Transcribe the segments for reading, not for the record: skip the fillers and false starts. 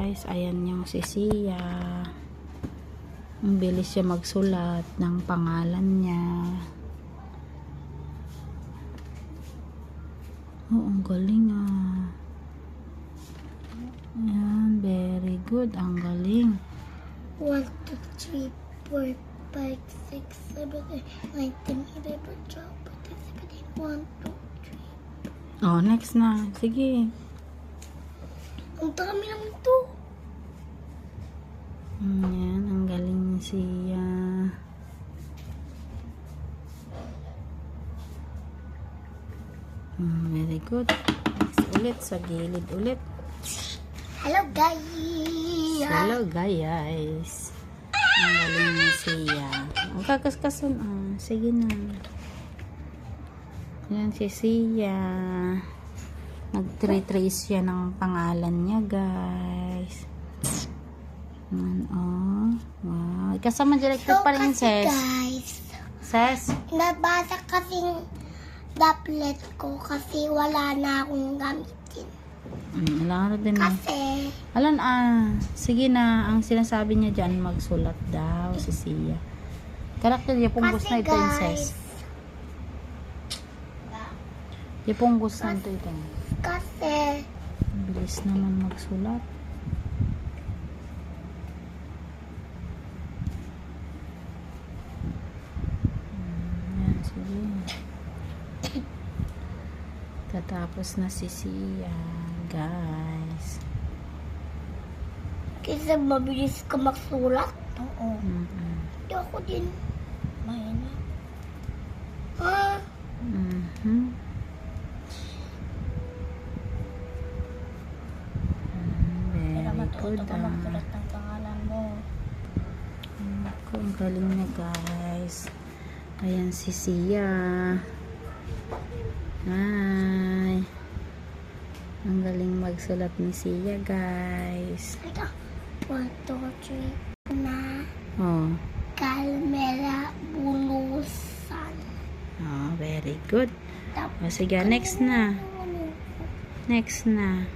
guys, ayan yung si Sia. Ang bilis siya magsulat ng pangalan niya. Oh, ang galing ah. Ayan, very good. Ang galing. 1, 2, 3, 4, 5, 6, 7, 8, 9, 10, 11, 12, 13, 14, 1, 2, 3. Oh, next na. Sige. Ang dami naman ito. Ayan, ang galing ni Sia. Very good. Next ulit, sa gilid ulit. Hello guys. Hello guys. Ang galing ni Sia. Ang kakaskasan. Sige na. Yan si Sia. Nag-trace siya ng pangalan niya, guys. Wow. Kasama director pa rin, Ses. Guys, Ses? nabasa kasing tablet ko kasi wala na akong gamitin. Wala na din. Kasi, Alan, sige na. Ang sinasabi niya dyan, magsulat daw si Sia. Karakter niya, punggos na ito yung Ses. Yung punggos na ito ito. Kasi, Bilis naman magsulat. Yan, sige. Tatapos na si Sia, guys. kasi mabilis ka magsulat. Oo. Hindi ako din. Mahina. Very good. Magsulat ng pangalan mo. Ang galing niya, guys. Ayan si Sia. Hi. Ang galing magsulat ni Sia, guys. 1, 2, 3 na Oh. Calmera Bulusan. Oh, very good. Tapos, Sige, next na. Next na.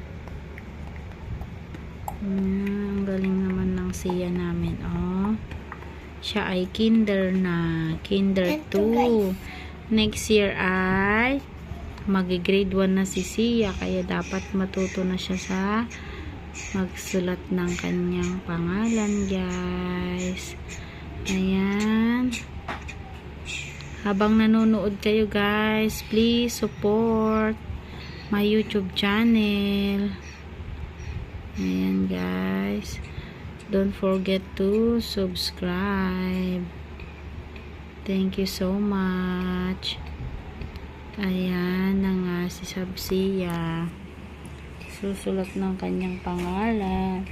Ang galing naman ng Sia namin. Oh. Siya ay kinder na. Kinder 2. Next year ay mag-grade 1 na si Sia. Kaya dapat matuto na siya sa magsulat ng kanyang pangalan, guys. Ayan. Habang nanonood kayo, guys, please support my YouTube channel. Ayan, guys. Don't forget to subscribe. Thank you so much. Ayan na nga si Sia. Susulat ng kanyang pangalan.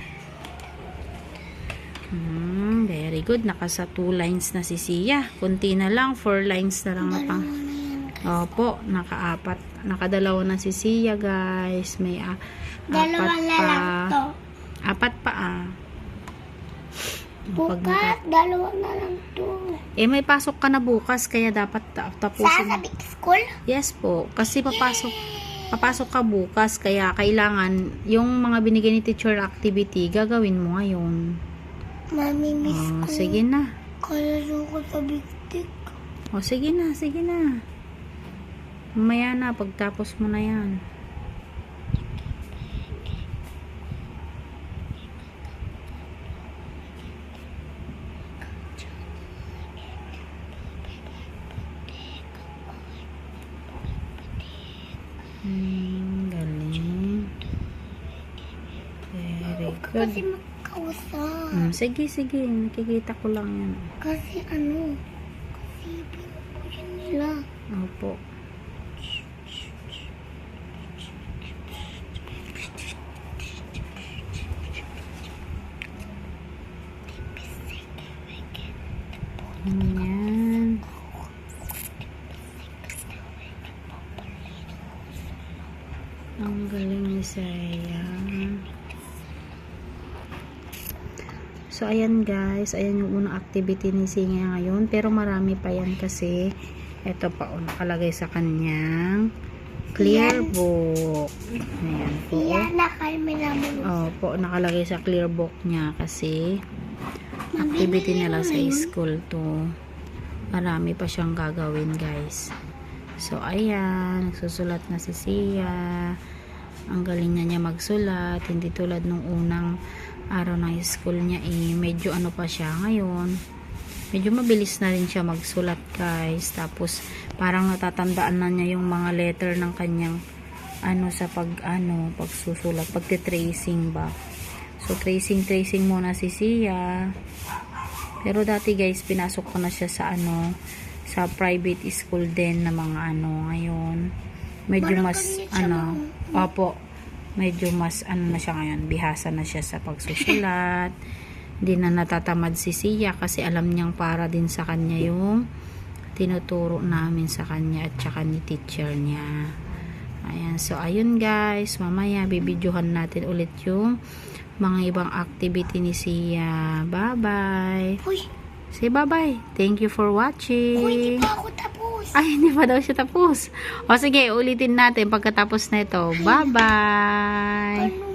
Very good. Nakasa 2 lines na si Sia. Kunti na lang. 4 lines na lang na pang. Opo, naka-4. Nakadalawa na si Sia, guys. May 4 dalawa na pa. lang to. 4 pa Bukas, dalawa na lang to. may pasok ka na bukas. Kaya dapat tapusin. Sa big school? Yes po. Kasi papasok ka bukas. Kaya kailangan yung mga binigay ni teacher activity, gagawin mo ngayon. Mami, miss ko. Sige na. Kaya ko sa big stick. Sige na, sige na. Mamaya na, pagtapos mo na yan. Galing. Very good. Kasi magkausap. Sige, sige. Nakikita ko lang yan. Kasi kasi pinupusin nila. Opo. Ayan. Ang galing ni Sia. So, ayan guys. Ayan yung unang activity ni Sia ngayon. Pero marami pa yan kasi ito pa nakalagay sa kanyang clear book. Ayan po. Yan na kami naman. Opo, nakalagay sa clear book niya kasi activity nila sa school to. Marami pa siyang gagawin, guys. So, ayan. Nagsusulat na si Sia. Ang galing niya magsulat. Hindi tulad nung unang araw ng school niya medyo ano pa siya ngayon. Medyo mabilis na rin siya magsulat, guys. Tapos, parang natatandaan na niya yung mga letter ng kanyang sa pagsusulat. Pagte-tracing ba. So, tracing muna si Sia. Pero dati, guys, pinasok ko na siya sa sa private school din na mga ngayon. Medyo mas, opo, medyo mas, na siya ngayon. Bihasa na siya sa pagsusulat. Hindi na natatamad si Sia kasi alam niyang para din sa kanya yung tinuturo namin sa kanya at saka ni teacher niya. Ayan. So, ayun guys. Mamaya, bibidyohan natin ulit yung mga ibang activity ni Sia. Bye-bye. Uy, Say bye-bye. Thank you for watching. hindi pa ako tapos. Ay, hindi pa daw siya tapos. O sige, ulitin natin pagkatapos na ito. Bye-bye. Ano